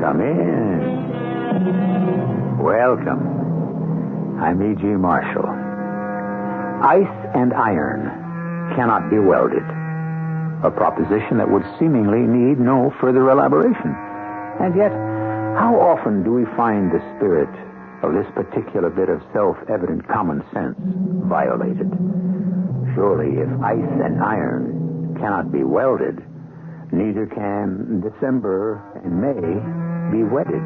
Come in. Welcome. I'm E.G. Marshall. Ice and iron cannot be welded. A proposition that would seemingly need no further elaboration. And yet, how often do we find the spirit of this particular bit of self-evident common sense violated? Surely, if ice and iron cannot be welded, neither can December and May be wedded.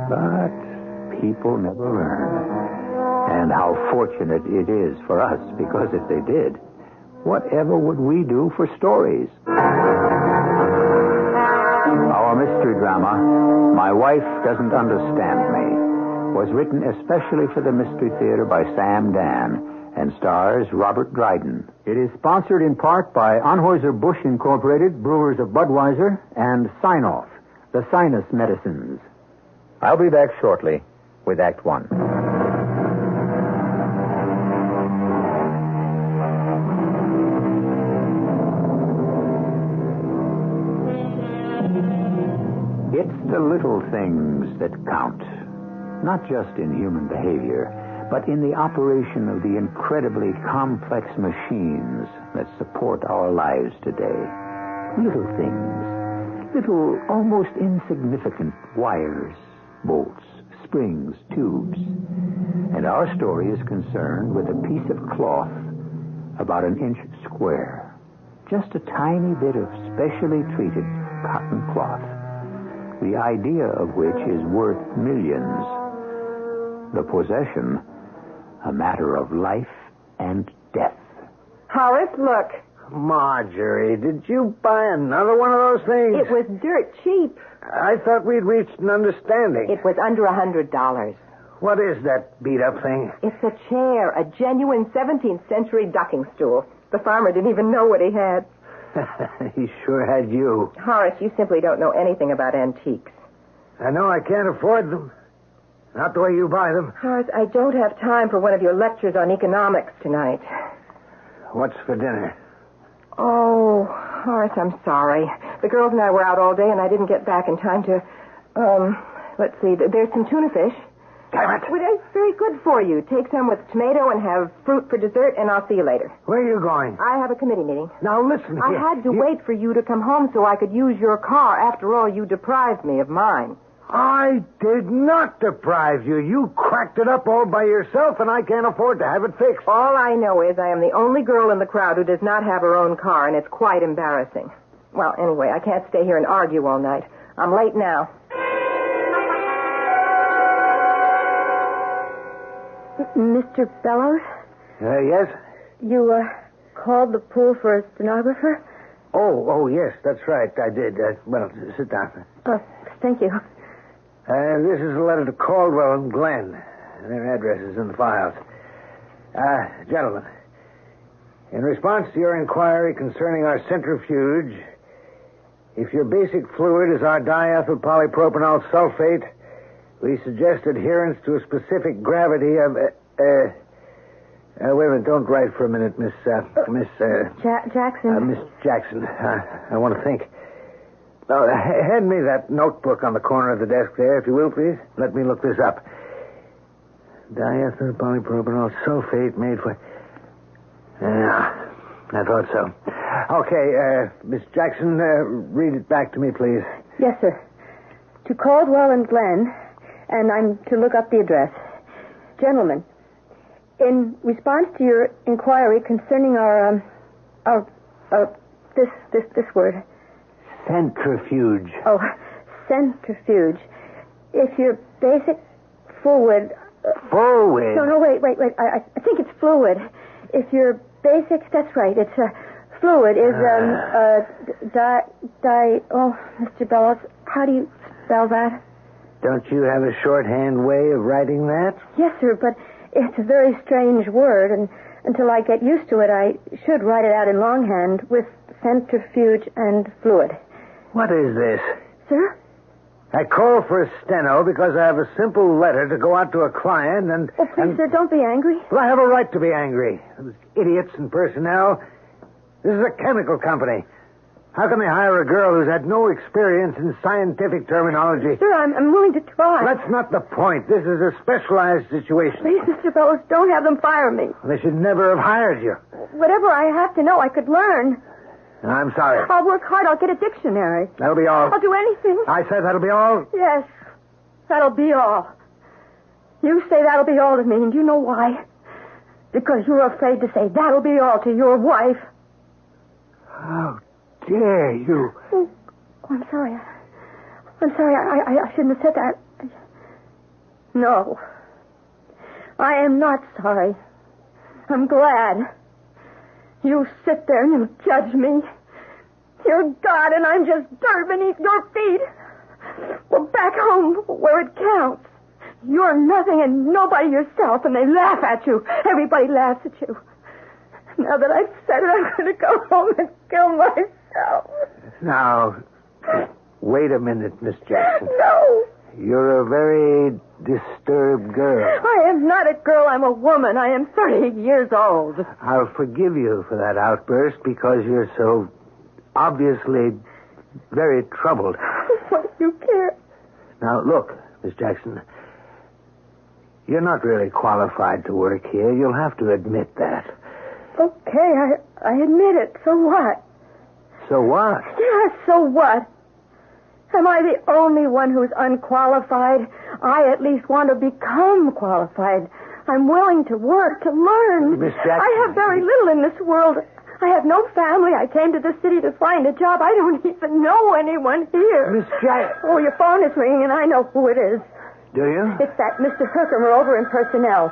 But people never learn. And how fortunate it is for us, because if they did, whatever would we do for stories? Our mystery drama, My Wife Doesn't Understand Me, was written especially for the Mystery Theater by Sam Dan and stars Robert Dryden. It is sponsored in part by Anheuser-Busch Incorporated, Brewers of Budweiser, and Sign-Off, the sinus medicines. I'll be back shortly with Act One. It's the little things that count, not just in human behavior, but in the operation of the incredibly complex machines that support our lives today. Little things, little almost insignificant wires, bolts, springs, tubes. And our story is concerned with a piece of cloth about an inch square, just a tiny bit of specially treated cotton cloth, the idea of which is worth millions. The possession, a matter of life and death. Horace, look. Marjorie, did you buy another one of those things? It was dirt cheap. I thought we'd reached an understanding. It was under $100. What is that beat-up thing? It's a chair, a genuine 17th century ducking stool. The farmer didn't even know what he had. He sure had you. Horace, you simply don't know anything about antiques. I know I can't afford them. Not the way you buy them. Horace, I don't have time for one of your lectures on economics tonight. What's for dinner? Oh, Horace, I'm sorry. The girls and I were out all day, and I didn't get back in time to, let's see. There's some tuna fish. Damn it. Well, it's very good for you. Take some with tomato and have fruit for dessert, and I'll see you later. Where are you going? I have a committee meeting. Now, listen here. I had to wait for you to come home so I could use your car. After all, you deprived me of mine. I did not deprive you. You cracked it up all by yourself, and I can't afford to have it fixed. All I know is I am the only girl in the crowd who does not have her own car, and it's quite embarrassing. Well, anyway, I can't stay here and argue all night. I'm late now. Mr. Bellows? Yes? You, called the pool for a stenographer? Oh, yes, that's right. I did. Well, sit down. Thank you. This is a letter to Caldwell and Glenn. Their address is in the files. Gentlemen, in response to your inquiry concerning our centrifuge, if your basic fluid is our diethyl polypropanol sulfate, we suggest adherence to a specific gravity of... wait a minute, don't write for a minute, Miss Jackson? Miss Jackson. I want to think. Hand me that notebook on the corner of the desk there, if you will, please. Let me look this up. Diethyl polypropanol sulfate made for... I thought so. Okay, Miss Jackson, read it back to me, please. Yes, sir. To Caldwell and Glenn, and I'm to look up the address. Gentlemen, in response to your inquiry concerning this word... Centrifuge. Oh, centrifuge. If your basic fluid... Fluid? No, wait. I think it's fluid. If your basic... That's right. It's fluid is, Oh, Mr. Bellows, how do you spell that? Don't you have a shorthand way of writing that? Yes, sir, but it's a very strange word, and until I get used to it, I should write it out in longhand with centrifuge and fluid. What is this? Sir? I called for a steno because I have a simple letter to go out to a client and... Oh, please, sir, don't be angry. Well, I have a right to be angry. Those idiots in personnel. This is a chemical company. How can they hire a girl who's had no experience in scientific terminology? Sir, I'm willing to try. That's not the point. This is a specialized situation. Please, Mr. Bellows, don't have them fire me. They should never have hired you. Whatever I have to know, I could learn. I'm sorry. I'll work hard. I'll get a dictionary. That'll be all. I'll do anything. I said that'll be all? Yes, that'll be all. You say that'll be all to me, and do you know why? Because you're afraid to say that'll be all to your wife. How dare you? Oh, I'm sorry. I'm sorry. I shouldn't have said that. No. I am not sorry. I'm glad. You sit there and you judge me. You're God and I'm just dirt beneath your feet. Well, back home where it counts. You're nothing and nobody yourself, and they laugh at you. Everybody laughs at you. Now that I've said it, I'm going to go home and kill myself. Now, wait a minute, Miss Jackson. No. You're a very disturbed girl. I am not a girl. I'm a woman. I am 30 years old. I'll forgive you for that outburst because you're so obviously very troubled. What do you care? Now, look, Miss Jackson, you're not really qualified to work here. You'll have to admit that. Okay, I admit it. So what? So what? Yes, so what? Am I the only one who's unqualified? I at least want to become qualified. I'm willing to work, to learn. Miss Jackson. I have very little in this world. I have no family. I came to this city to find a job. I don't even know anyone here. Miss Jackson. Oh, your phone is ringing, and I know who it is. Do you? It's that Mr. Herkimer over in personnel.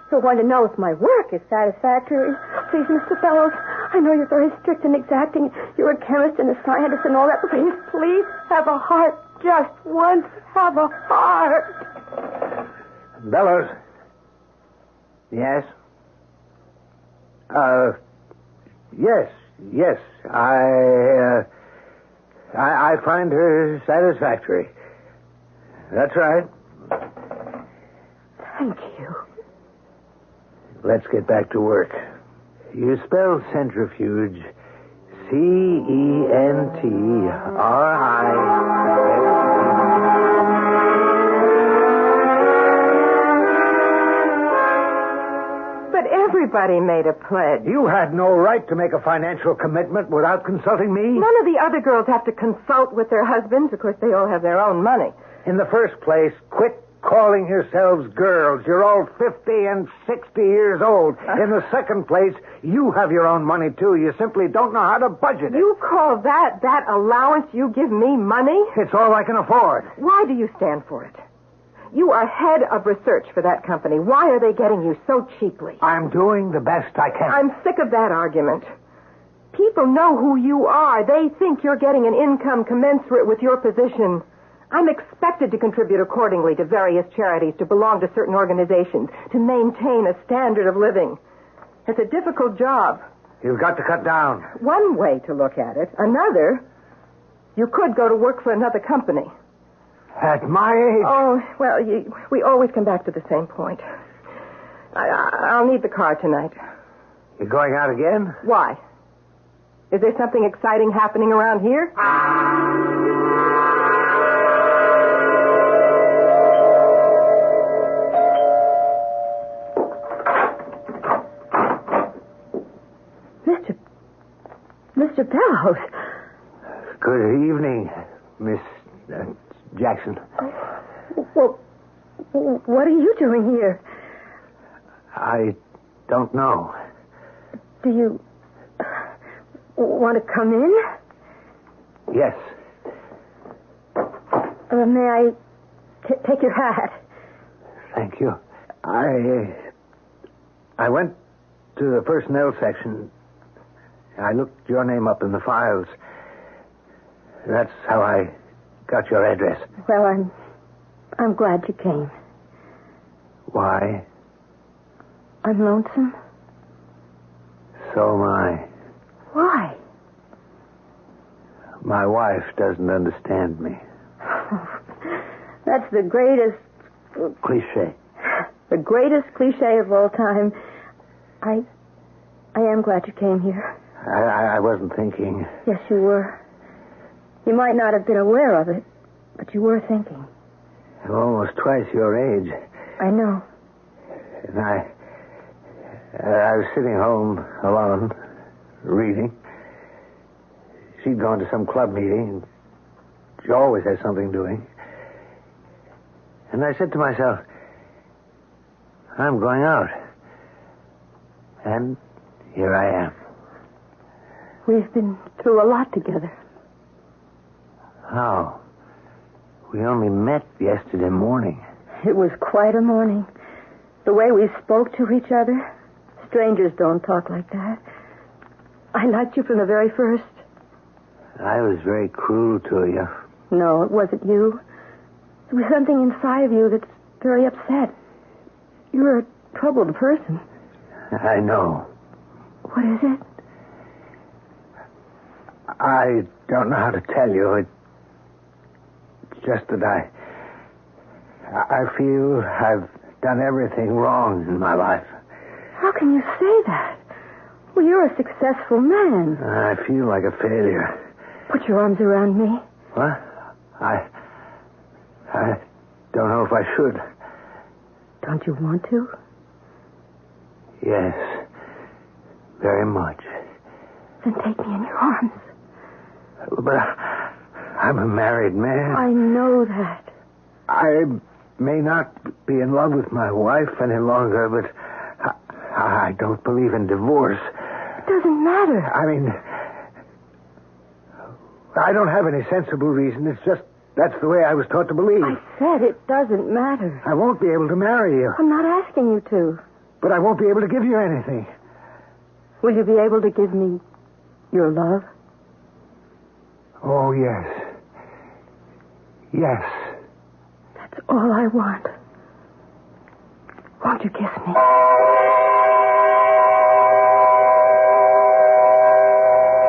He'll want to know if my work is satisfactory. Please, Mr. Fellows, I know you're very strict and exacting. You're a chemist and a scientist and all that, but please have a heart. Just once, have a heart. Bellows. Yes? Yes. I find her satisfactory. That's right. Thank you. Let's get back to work. You spell centrifuge CENTRI. But everybody made a pledge. You had no right to make a financial commitment without consulting me. None of the other girls have to consult with their husbands. Of course, they all have their own money. In the first place, quit calling yourselves girls. You're all 50 and 60 years old. In the second place, you have your own money, too. You simply don't know how to budget it. You call that allowance you give me money? It's all I can afford. Why do you stand for it? You are head of research for that company. Why are they getting you so cheaply? I'm doing the best I can. I'm sick of that argument. People know who you are. They think you're getting an income commensurate with your position. I'm expected to contribute accordingly to various charities, to belong to certain organizations, to maintain a standard of living. It's a difficult job. You've got to cut down. One way to look at it. Another, you could go to work for another company. At my age? Oh, well, we always come back to the same point. I'll need the car tonight. You're going out again? Why? Is there something exciting happening around here? Mr. Bellows. Good evening, Miss Jackson. Well, what are you doing here? I don't know. Do you want to come in? Yes. May I take your hat? Thank you. I went to the personnel section. I looked your name up in the files. That's how I got your address. Well, I'm glad you came. Why? I'm lonesome. So am I. Why? My wife doesn't understand me. That's the greatest... Cliché. The greatest cliche of all time. I am glad you came here. I wasn't thinking. Yes, you were. You might not have been aware of it, but you were thinking. I'm almost twice your age. I know. And I was sitting home alone, reading. She'd gone to some club meeting, and she always has something doing. And I said to myself, I'm going out. And here I am. We've been through a lot together. How? We only met yesterday morning. It was quite a morning. The way we spoke to each other. Strangers don't talk like that. I liked you from the very first. I was very cruel to you. No, it wasn't you. There was something inside of you that's very upset. You're a troubled person. I know. What is it? I don't know how to tell you. It's just that I feel I've done everything wrong in my life. How can you say that? Well, you're a successful man. I feel like a failure. Put your arms around me. What? I don't know if I should. Don't you want to? Yes. Very much. Then take me in your arms. But I'm a married man. I know that. I may not be in love with my wife any longer, but I don't believe in divorce. It doesn't matter. I mean, I don't have any sensible reason. It's just that's the way I was taught to believe. I said it doesn't matter. I won't be able to marry you. I'm not asking you to. But I won't be able to give you anything. Will you be able to give me your love? Oh, yes. Yes. That's all I want. Won't you kiss me?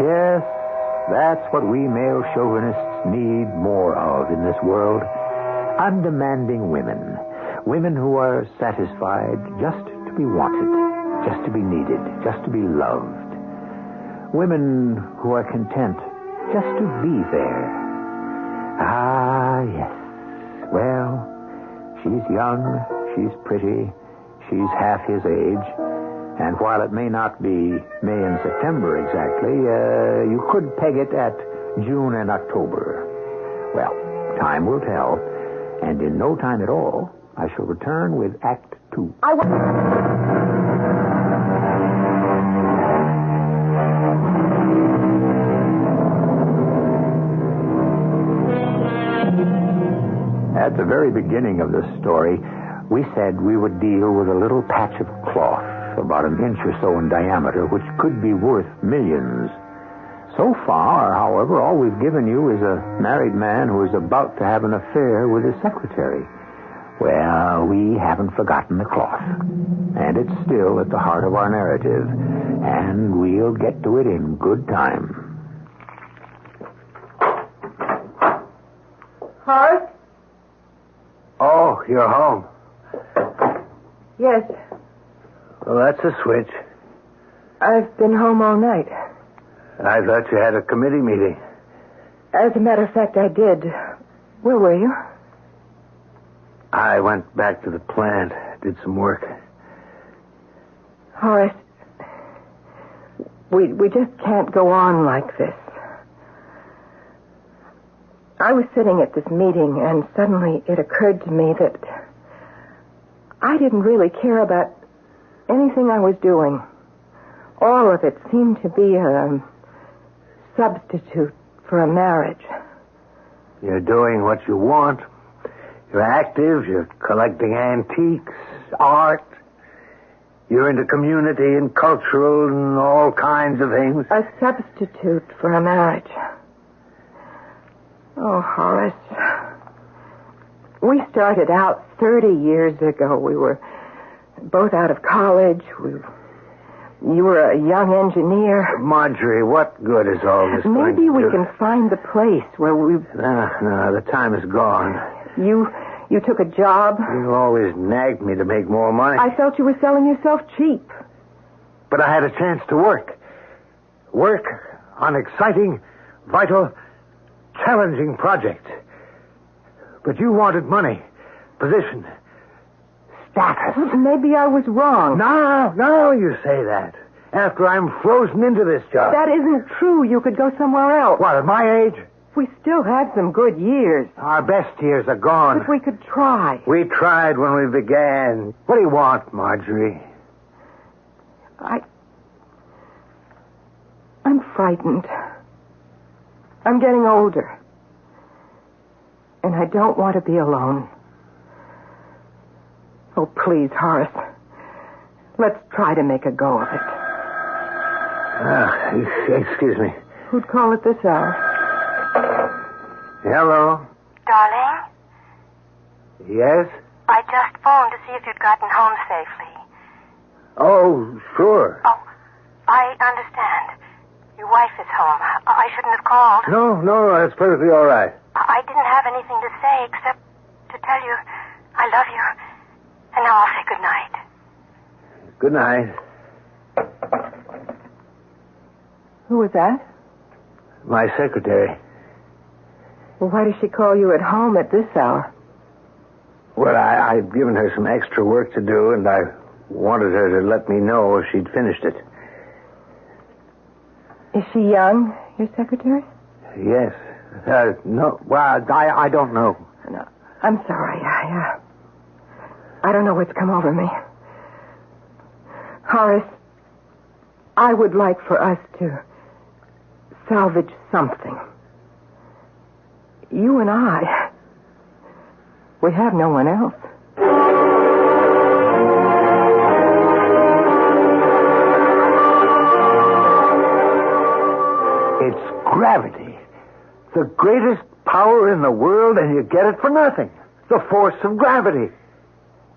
Yes, that's what we male chauvinists need more of in this world. Undemanding women. Women who are satisfied just to be wanted, just to be needed, just to be loved. Women who are content just to be there. Ah, yes. Well, she's young, she's pretty, she's half his age, and while it may not be May and September exactly, you could peg it at June and October. Well, time will tell, and in no time at all, I shall return with Act 2. At the very beginning of this story, we said we would deal with a little patch of cloth about an inch or so in diameter, which could be worth millions. So far, however, all we've given you is a married man who is about to have an affair with his secretary. Well, we haven't forgotten the cloth. And it's still at the heart of our narrative. And we'll get to it in good time. Horace? Oh, you're home. Yes. Well, that's a switch. I've been home all night. I thought you had a committee meeting. As a matter of fact, I did. Where were you? I went back to the plant, did some work. Horace, we just can't go on like this. I was sitting at this meeting, and suddenly it occurred to me that I didn't really care about anything I was doing. All of it seemed to be a substitute for a marriage. You're doing what you want. You're active. You're collecting antiques, art. You're into community and cultural and all kinds of things. A substitute for a marriage. Oh, Horace. We started out 30 years ago. We were both out of college. You were a young engineer. Marjorie, what good is all this going to Maybe we do? can find the place where we... No, the time is gone. You took a job. You always nagged me to make more money. I felt you were selling yourself cheap. But I had a chance to work. Work on exciting, vital, challenging project. But you wanted money, position, status. Maybe I was wrong. No, you say that. After I'm frozen into this job. That isn't true. You could go somewhere else. What, at my age? We still had some good years. Our best years are gone. But we could try. We tried when we began. What do you want, Marjorie? I'm frightened. I'm getting older. And I don't want to be alone. Oh, please, Horace. Let's try to make a go of it. Excuse me. Who'd call at this hour? Hello? Darling, Yes? I just phoned to see if you'd gotten home safely. Oh, sure. Oh, I understand. Your wife is home. I shouldn't have called. No, that's perfectly all right. I didn't have anything to say except to tell you I love you. And now I'll say good night. Good night. Who was that? My secretary. Well, why does she call you at home at this hour? Well, I'd given her some extra work to do, and I wanted her to let me know if she'd finished it. Is she young, your secretary? Yes. No. Well, I don't know. No. I'm sorry. I don't know what's come over me. Horace, I would like for us to salvage something. You and I. We have no one else. It's gravity. The greatest power in the world, and you get it for nothing. The force of gravity.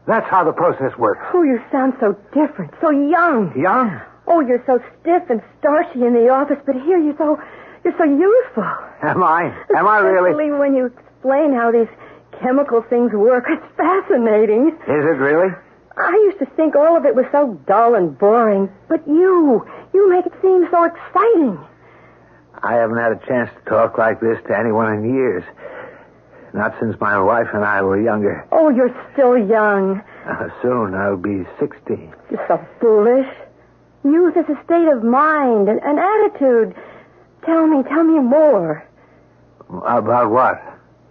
That's how the process works. Oh, you sound so different, so young. Young? Oh, you're so stiff and starchy in the office, but here you're so youthful. Am I? Am I really? Especially when you explain how these chemical things work. It's fascinating. Is it really? I used to think all of it was so dull and boring, but you make it seem so exciting. I haven't had a chance to talk like this to anyone in years. Not since my wife and I were younger. Oh, you're still young. Soon I'll be 60. You're so foolish. Youth is a state of mind, an attitude. Tell me more. About what?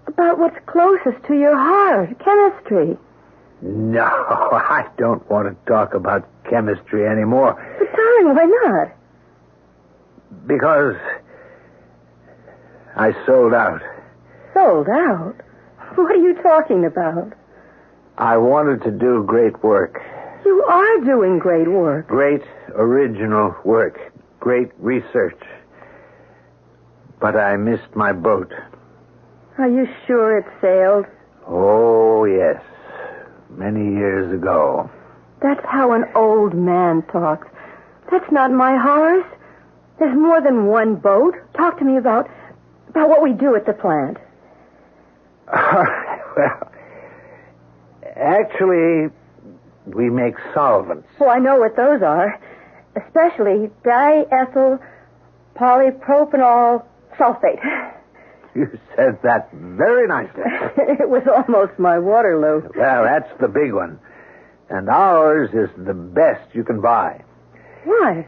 About what's closest to your heart, chemistry. No, I don't want to talk about chemistry anymore. But darling, why not? Because I sold out. Sold out? What are you talking about? I wanted to do great work. You are doing great work. Great original work. Great research. But I missed my boat. Are you sure it sailed? Oh, yes. Many years ago. That's how an old man talks. That's not my Horace. There's more than one boat. Talk to me about what we do at the plant. Well, actually, we make solvents. Oh, I know what those are. Especially diethyl polypropanol sulfate. You said that very nicely. It was almost my Waterloo. Well, that's the big one. And ours is the best you can buy. Why?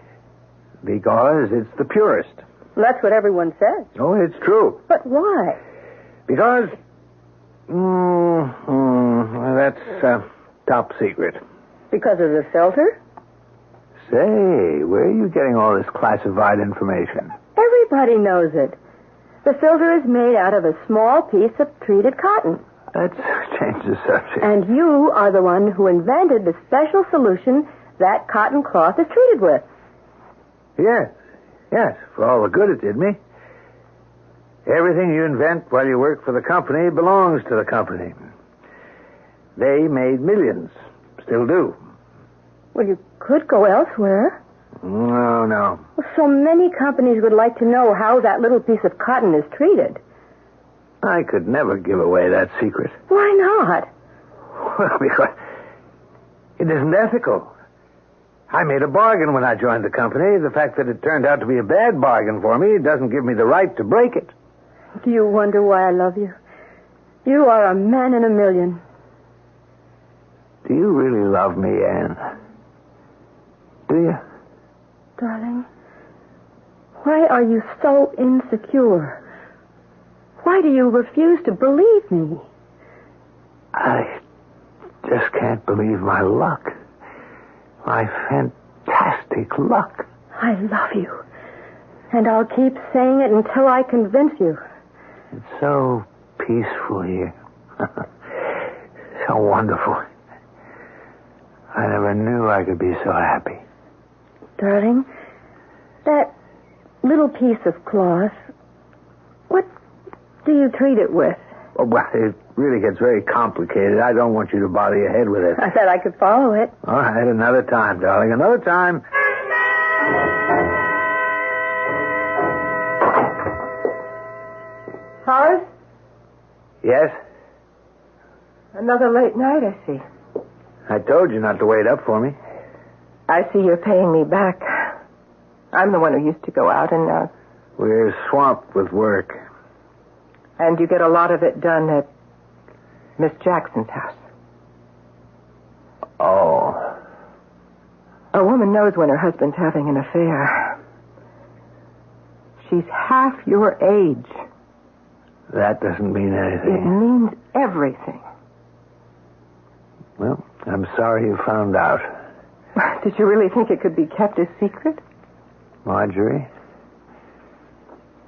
Because it's the purest. That's what everyone says. Oh, it's true. But why? Because... that's top secret. Because of the filter? Say, where are you getting all this classified information? Everybody knows it. The filter is made out of a small piece of treated cotton. Let's change the subject. And you are the one who invented the special solution that cotton cloth is treated with. Yes, for all the good it did me. Everything you invent while you work for the company belongs to the company. They made millions. Still do. Well, you could go elsewhere. No. Well, so many companies would like to know how that little piece of cotton is treated. I could never give away that secret. Why not? Well, because it isn't ethical. I made a bargain when I joined the company. The fact that it turned out to be a bad bargain for me doesn't give me the right to break it. Do you wonder why I love you? You are a man in a million. Do you really love me, Anne? Do you? Darling, why are you so insecure? Why do you refuse to believe me? I just can't believe my luck. My fantastic luck. I love you. And I'll keep saying it until I convince you. It's so peaceful here. So wonderful. I never knew I could be so happy. Darling, that little piece of cloth, what do you treat it with? Oh, well, it really gets very complicated. I don't want you to bother your head with it. I said I could follow it. All right, another time, darling. Another time. Horace? Yes? Another late night, I see. I told you not to wait up for me. I see you're paying me back. I'm the one who used to go out, and We're swamped with work. and you get a lot of it done at Miss Jackson's house. Oh. A woman knows when her husband's having an affair. She's half your age. That doesn't mean It anything. means everything. Well, I'm sorry you found out. Did you really think it could be kept a secret? Marjorie?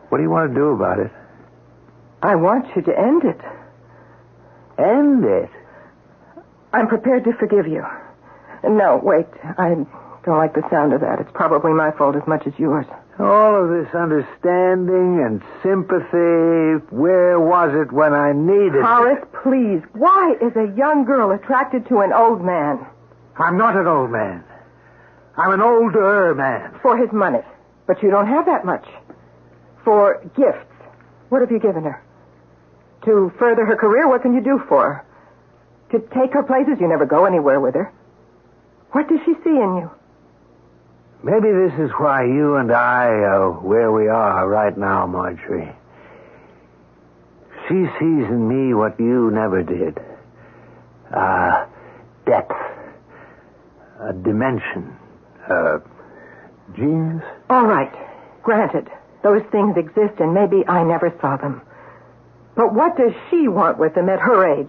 What do you want to do about it? I want you to end it. End it? I'm prepared to forgive you. No, wait. I don't like the sound of that. It's probably my fault as much as yours. All of this understanding and sympathy, where was it when I needed Horace, it? please. Why is a young girl attracted to an old man? I'm not an old man. I'm an older man. For his money. But you don't have that much. For gifts. What have you given her? To further her career, what can you do for her? To take her places, you never go anywhere with her. What does she see in you? Maybe this is why you and I are where we are right now, Marjorie. She sees in me what you never did. Depth. A dimension. Genius. All right. Granted. Those things exist, and maybe I never saw them. But what does she want with them at her age?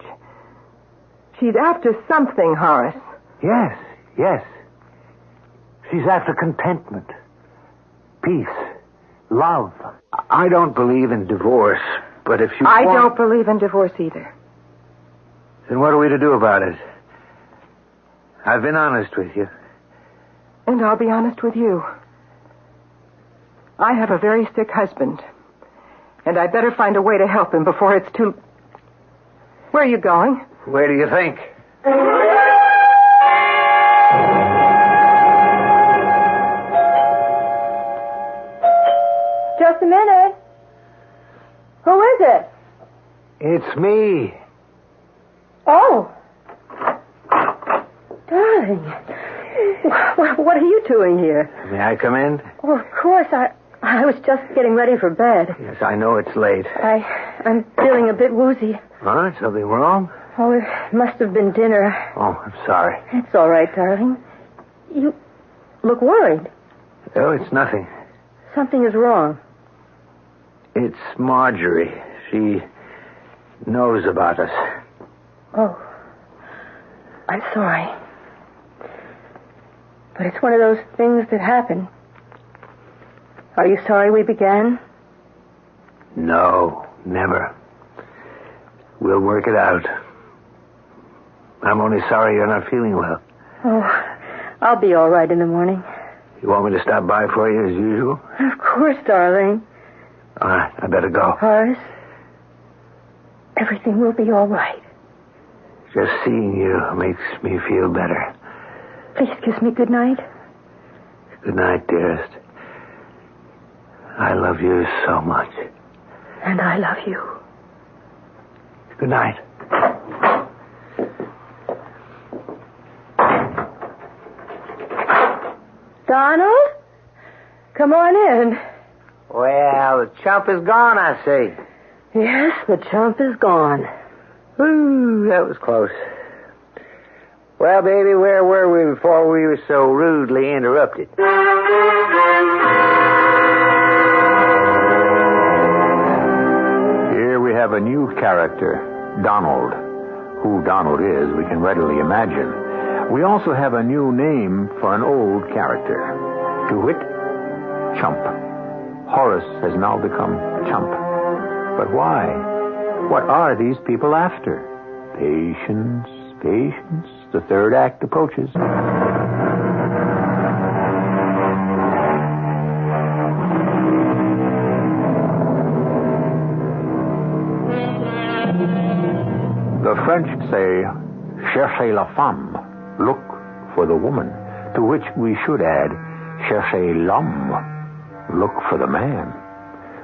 She's after something, Horace. Yes, yes. She's after contentment, peace, love. I don't believe in divorce, but if you I don't believe in divorce either. Then what are we to do about it? I've been honest with you. And I'll be honest with you. I have a very sick husband, and I'd better find a way to help him before it's too... Where are you going? Where do you think? Just a minute. Who is it? It's me. Oh. Darling. What are you doing here? May I come in? Oh, of course. I was just getting ready for bed. Yes, I know it's late. I'm feeling a bit woozy. All right, something wrong? Oh, it must have been dinner. Oh, I'm sorry. It's all right, darling. You look worried. Oh, it's nothing. Something is wrong. It's Marjorie. She knows about us. Oh. I'm sorry. But it's one of those things that happen. Are you sorry we began? No, never. We'll work it out. I'm only sorry you're not feeling well. Oh, I'll be all right in the morning. You want me to stop by for you as usual? Of course, darling. All right, I better go. Horace, everything will be all right. Just seeing you makes me feel better. Please kiss me good night. Good night, dearest. I love you so much. And I love you. Good night. Donald? Come on in. Well, the chump is gone, I see. Yes, the chump is gone. Ooh, that was close. Well, baby, where were we before we were so rudely interrupted? Here we have a new character, Donald. Who Donald is, we can readily imagine. We also have a new name for an old character. To wit, Chump. Horace has now become Chump. But why? What are these people after? Patience, patience. The third act approaches. The French say, cherchez la femme, look for the woman, to which we should add, cherchez l'homme, look for the man.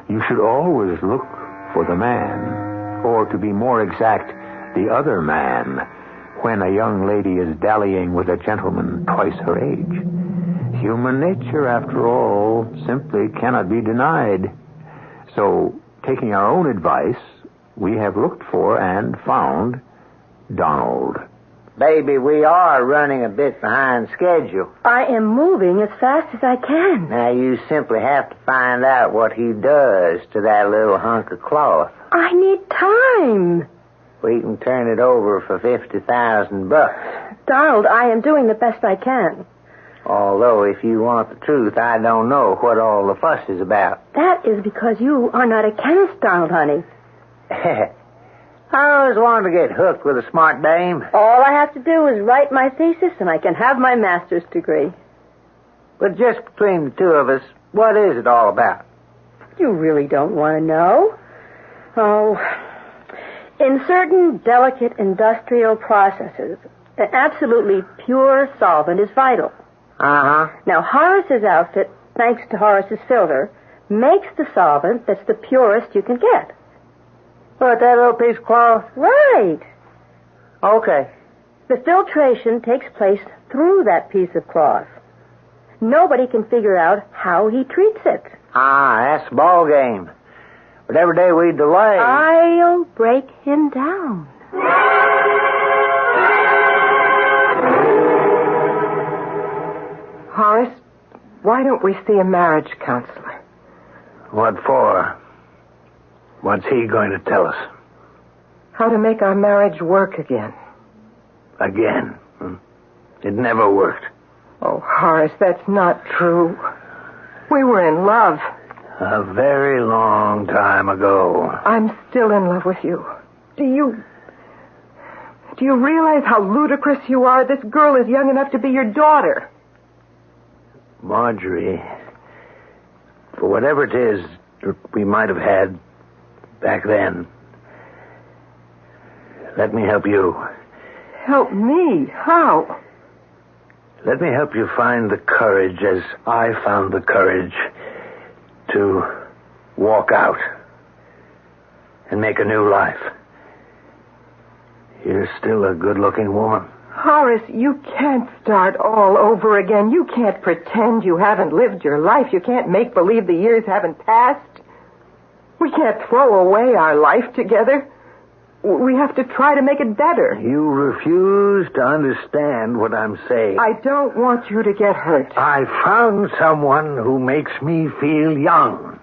You should always look for the man, or to be more exact, the other man, when a young lady is dallying with a gentleman twice her age. Human nature, after all, simply cannot be denied. So, taking our own advice, we have looked for and found Donald. Baby, we are running a bit behind schedule. I am moving as fast as I can. Now, you simply have to find out what he does to that little hunk of cloth. I need time. We can turn it over for $50,000. Donald, I am doing the best I can. Although, if you want the truth, I don't know what all the fuss is about. That is because you are not a chemist, Donald, honey. I always wanted to get hooked with a smart dame. All I have to do is write my thesis, and I can have my master's degree. But just between the two of us, what is it all about? You really don't want to know. Oh, in certain delicate industrial processes, an absolutely pure solvent is vital. Uh-huh. Now, Horace's outfit, thanks to Horace's filter, makes the solvent that's the purest you can get. What, that little piece of cloth? Right. Okay. The filtration takes place through that piece of cloth. Nobody can figure out how he treats it. Ah, that's the ball game. But every day we delay... I'll break him down. Horace, why don't we see a marriage counselor? What for? What's he going to tell us? How to make our marriage work again. Again? It never worked. Oh, Horace, that's not true. We were in love. A very long time ago. I'm still in love with you. Do you realize how ludicrous you are? This girl is young enough to be your daughter. Marjorie, for whatever it is that we might have had back then, let me help you. Help me? How? Let me help you find the courage as I found the courage to walk out and make a new life. You're still a good-looking woman. Horace, you can't start all over again. You can't pretend you haven't lived your life. You can't make believe the years haven't passed. We can't throw away our life together. We have to try to make it better. You refuse to understand what I'm saying. I don't want you to get hurt. I found someone who makes me feel young,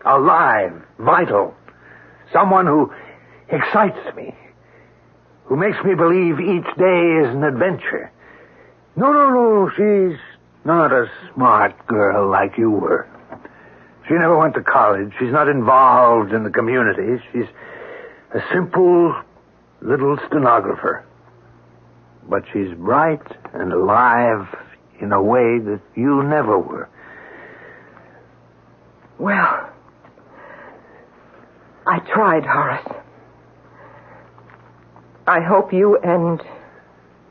alive, vital. Someone who excites me, who makes me believe each day is an adventure. No, she's not a smart girl like you were. She never went to college. She's not involved in the community. She's a simple little stenographer. But she's bright and alive in a way that you never were. Well, I tried, Horace. I hope you and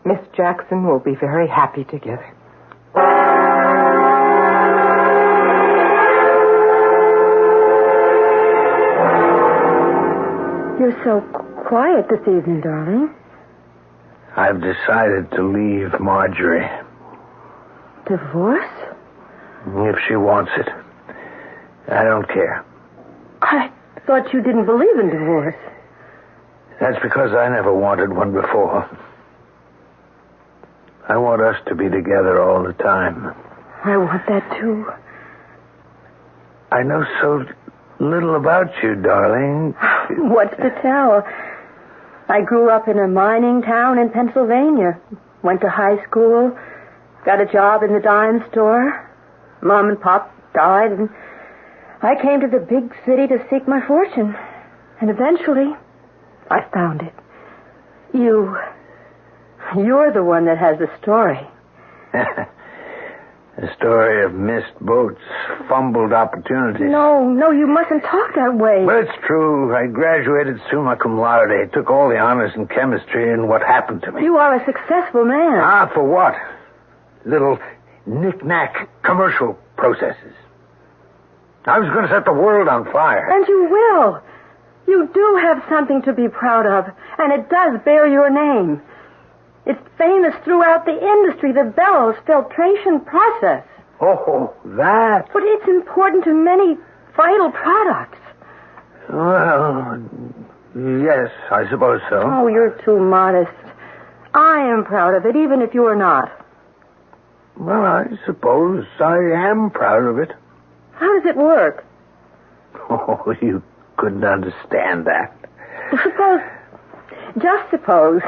Miss Jackson will be very happy together. You're so quiet this evening, darling. I've decided to leave Marjorie. Divorce? If she wants it. I don't care. thought you didn't believe in divorce. That's because I never wanted one before. I want us to be together all the time. I want that, too. I know so little about you, darling. What's to tell? I grew up in a mining town in Pennsylvania. Went to high school. Got a job in the dime store. Mom and Pop died, and I came to the big city to seek my fortune. And eventually, I found it. You're the one that has the story. A story of missed boats, fumbled opportunities. No, you mustn't talk that way. But it's true. I graduated summa cum laude, took all the honors in chemistry, and what happened to me? You are a successful man. Ah, for what? Little knick-knack commercial processes. I was going to set the world on fire. And you will. You do have something to be proud of, and it does bear your name. It's famous throughout the industry, the bellows filtration process. Oh, that. But it's important to many vital products. Well, yes, I suppose so. Oh, you're too modest. I am proud of it, even if you're not. Well, I suppose I am proud of it. How does it work? Oh, you couldn't understand that. Just suppose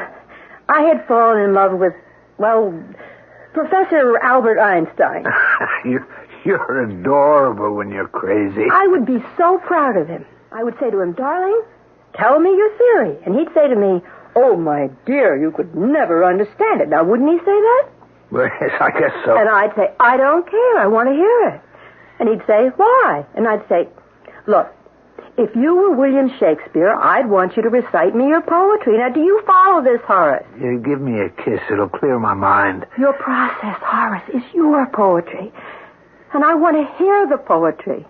I had fallen in love with, Professor Albert Einstein. You're adorable when you're crazy. I would be so proud of him. I would say to him, darling, tell me your theory. And he'd say to me, oh, my dear, you could never understand it. Now, wouldn't he say that? Well, yes, I guess so. And I'd say, I don't care. I want to hear it. And he'd say, why? And I'd say, look, if you were William Shakespeare, I'd want you to recite me your poetry. Now, do you follow this, Horace? You give me a kiss. It'll clear my mind. Your process, Horace, is your poetry. And I want to hear the poetry.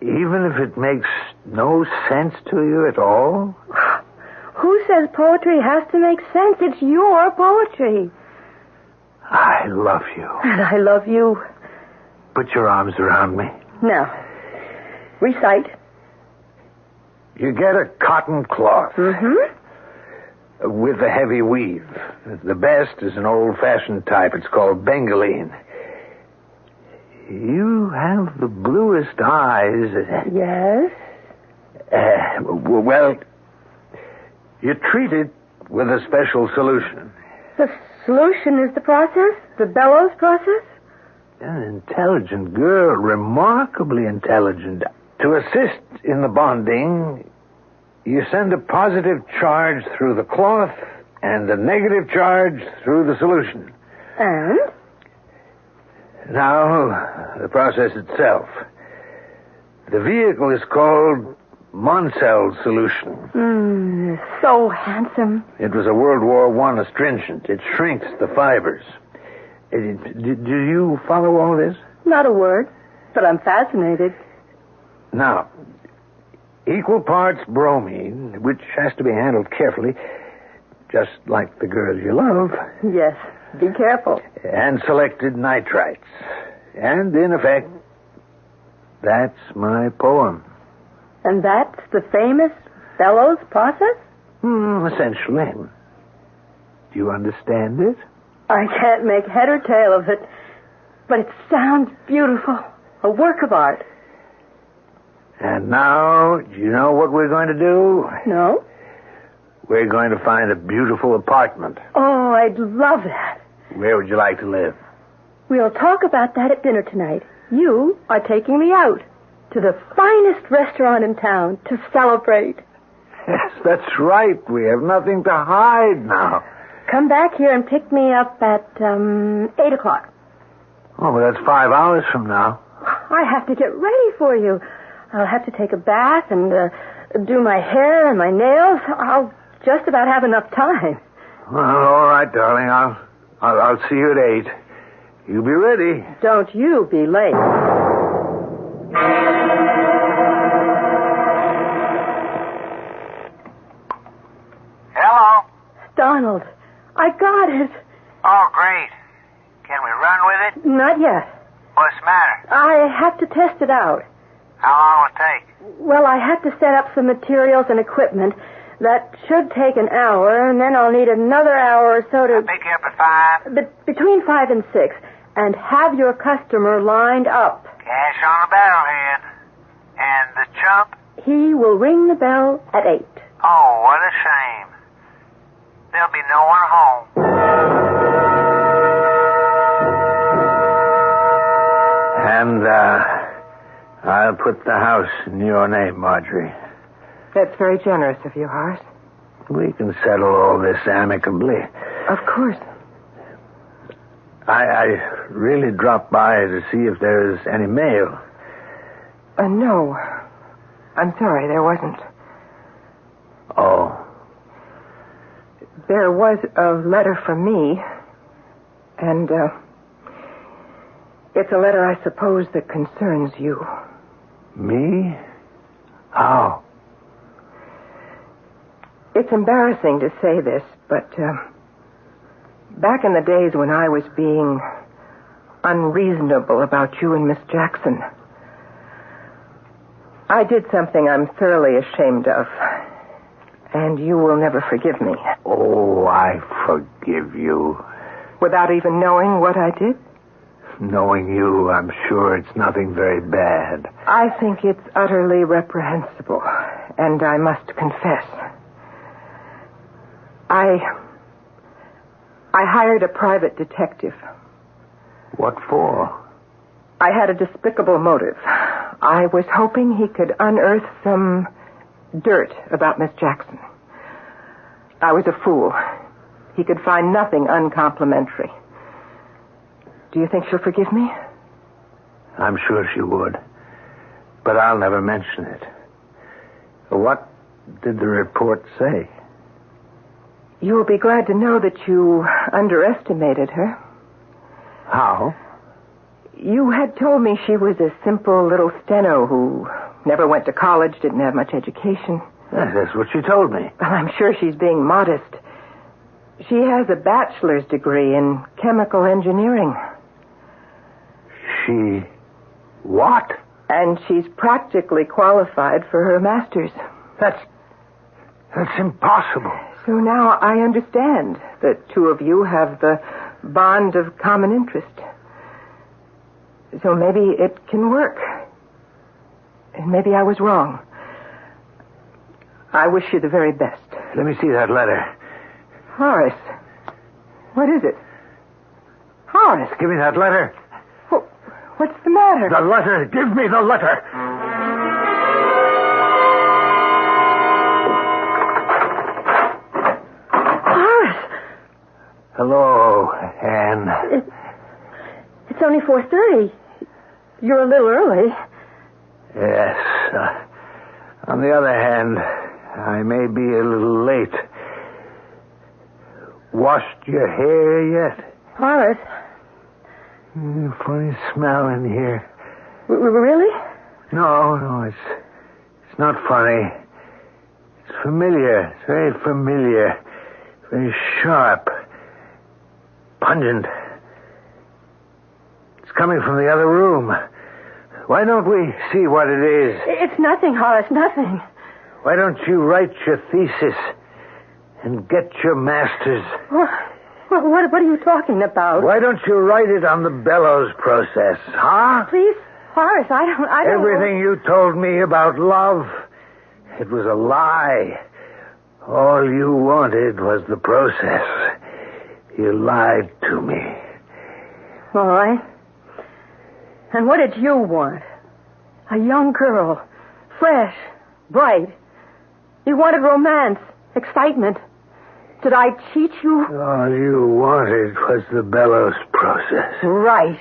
Even if it makes no sense to you at all? Who says poetry has to make sense? It's your poetry. I love you. And I love you. Put your arms around me. Now, recite. You get a cotton cloth. Mm-hmm. With a heavy weave. The best is an old-fashioned type. It's called bengaline. You have the bluest eyes. Yes? Well, you treat it with a special solution. The solution is the process? The bellows process? An intelligent girl, remarkably intelligent. To assist in the bonding, you send a positive charge through the cloth and a negative charge through the solution. And? Now, the process itself. The vehicle is called Monsell solution. So handsome. It was a World War I astringent. It shrinks the fibers. Do you follow all this? Not a word, but I'm fascinated. Now, equal parts bromine, which has to be handled carefully, just like the girl you love. Yes, be careful. And selected nitrites. And, in effect, that's my poem. And that's the famous bellows process? Essentially. Do you understand it? I can't make head or tail of it, but it sounds beautiful. A work of art. And now, do you know what we're going to do? No? We're going to find a beautiful apartment. Oh, I'd love that. Where would you like to live? We'll talk about that at dinner tonight. You are taking me out to the finest restaurant in town to celebrate. Yes, that's right. We have nothing to hide now. Come back here and pick me up at 8 o'clock. Oh, well, that's 5 hours from now. I have to get ready for you. I'll have to take a bath and do my hair and my nails. I'll just about have enough time. Well, all right, darling. I'll see you at 8. You be ready. Don't you be late. Hello? Donald, I got it. Oh, great. Can we run with it? Not yet. What's the matter? I have to test it out. How long will it take? Well, I have to set up some materials and equipment. That should take an hour, and then I'll need another hour or so to... I'll pick you up at 5. Between 5 and 6. And have your customer lined up. Cash on the barrelhead. And the chump? He will ring the bell at 8. Oh, what a shame. There'll be no one home. And, I'll put the house in your name, Marjorie. That's very generous of you, Horace. We can settle all this amicably. Of course. I really dropped by to see if there's any mail. No. I'm sorry, there wasn't. Oh. There was a letter from me, and, it's a letter, I suppose, that concerns you. Me? How? It's embarrassing to say this, but, back in the days when I was being unreasonable about you and Miss Jackson, I did something I'm thoroughly ashamed of, and you will never forgive me. Oh, I forgive you. Without even knowing what I did? Knowing you, I'm sure it's nothing very bad. I think it's utterly reprehensible, and I must confess. I hired a private detective. What for? I had a despicable motive. I was hoping he could unearth some dirt about Miss Jackson. I was a fool. He could find nothing uncomplimentary. Do you think she'll forgive me? I'm sure she would. But I'll never mention it. What did the report say? You will be glad to know that you underestimated her. How? You had told me she was a simple little steno who never went to college, didn't have much education. Yes, that's what she told me. Well, I'm sure she's being modest. She has a bachelor's degree in chemical engineering. She... what? And she's practically qualified for her master's. That's impossible. So now I understand that two of you have the bond of common interest. So maybe it can work. And maybe I was wrong. I wish you the very best. Let me see that letter. Horace. What is it? Horace. Give me that letter. What's the matter? The letter. Give me the letter. Horace. Hello, Anne. It's only 4:30. You're a little early. Yes. On the other hand, I may be a little late. Washed your hair yet? Horace. Funny smell in here. Really? No, it's not funny. It's familiar. It's very familiar. Very sharp. Pungent. It's coming from the other room. Why don't we see what it is? It's nothing, Horace, nothing. Why don't you write your thesis and get your master's? What are you talking about? Why don't you write it on the bellows process, huh? Please, Horace, I don't... Everything you told me about love, it was a lie. All you wanted was the process. You lied to me. All right. And what did you want? A young girl, fresh, bright. You wanted romance, excitement. Did I cheat you? All you wanted was the bellows process. Right.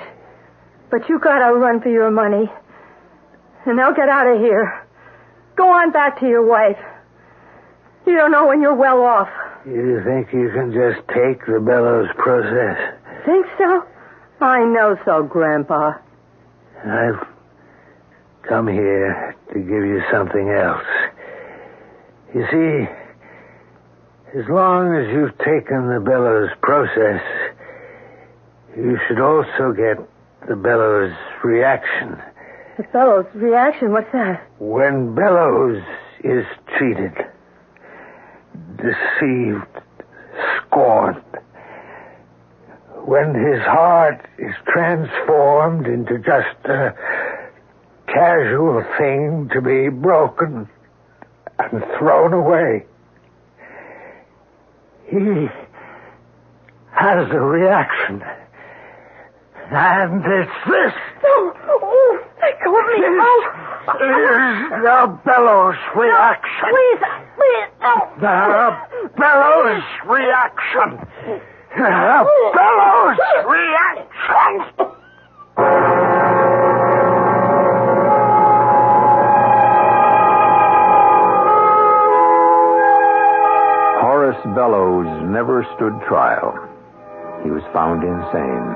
But you gotta run for your money. And now get out of here. Go on back to your wife. You don't know when you're well off. You think you can just take the bellows process? Think so? I know so, Grandpa. I've come here to give you something else. You see, as long as you've taken the bellows process, you should also get the bellows reaction. The Bellows reaction, what's that? When Bellows is cheated, deceived, scorned, when his heart is transformed into just a casual thing to be broken and thrown away, he has a reaction. And it's this. Oh, let go of me. This is the Bellows reaction. Please, no. The Bellows reaction. The Bellows reaction. Horace Bellows never stood trial. He was found insane,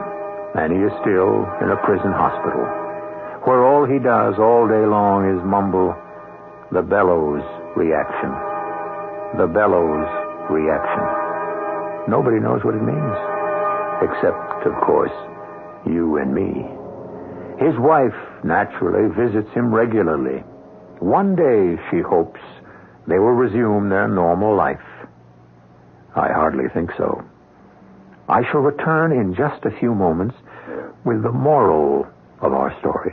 and he is still in a prison hospital, where all he does all day long is mumble, the Bellows reaction. The Bellows reaction. Nobody knows what it means, except, of course, you and me. His wife, naturally, visits him regularly. One day, she hopes, they will resume their normal life. I hardly think so. I shall return in just a few moments with the moral of our story.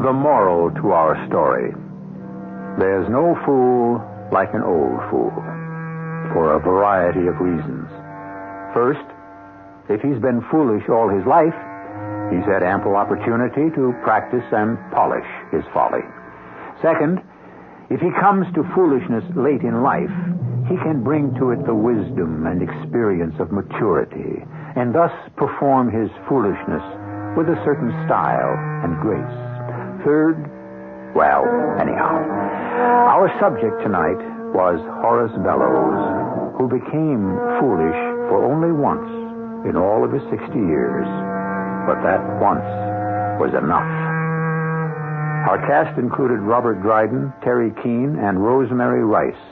The moral to our story. There's no fool like an old fool, for a variety of reasons. First, if he's been foolish all his life, he's had ample opportunity to practice and polish his folly. Second, if he comes to foolishness late in life, he can bring to it the wisdom and experience of maturity, and thus perform his foolishness with a certain style and grace. Third, well, anyhow, our subject tonight was Horace Bellows, who became foolish for only once in all of his 60 years. But that once was enough. Our cast included Robert Dryden, Terry Keane, and Rosemary Rice.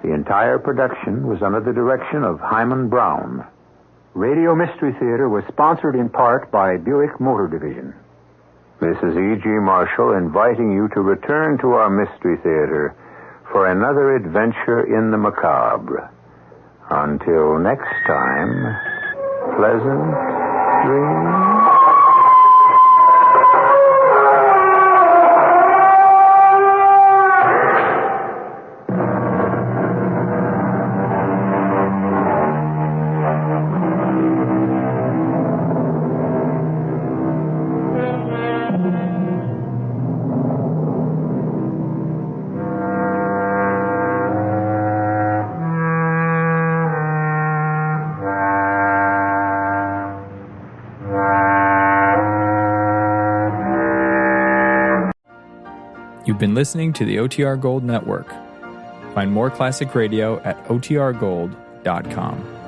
The entire production was under the direction of Hyman Brown. Radio Mystery Theater was sponsored in part by Buick Motor Division. This is E.G. Marshall inviting you to return to our Mystery Theater for another adventure in the macabre. Until next time, pleasant dreams. You've been listening to the OTR Gold Network. Find more classic radio at otrgold.com.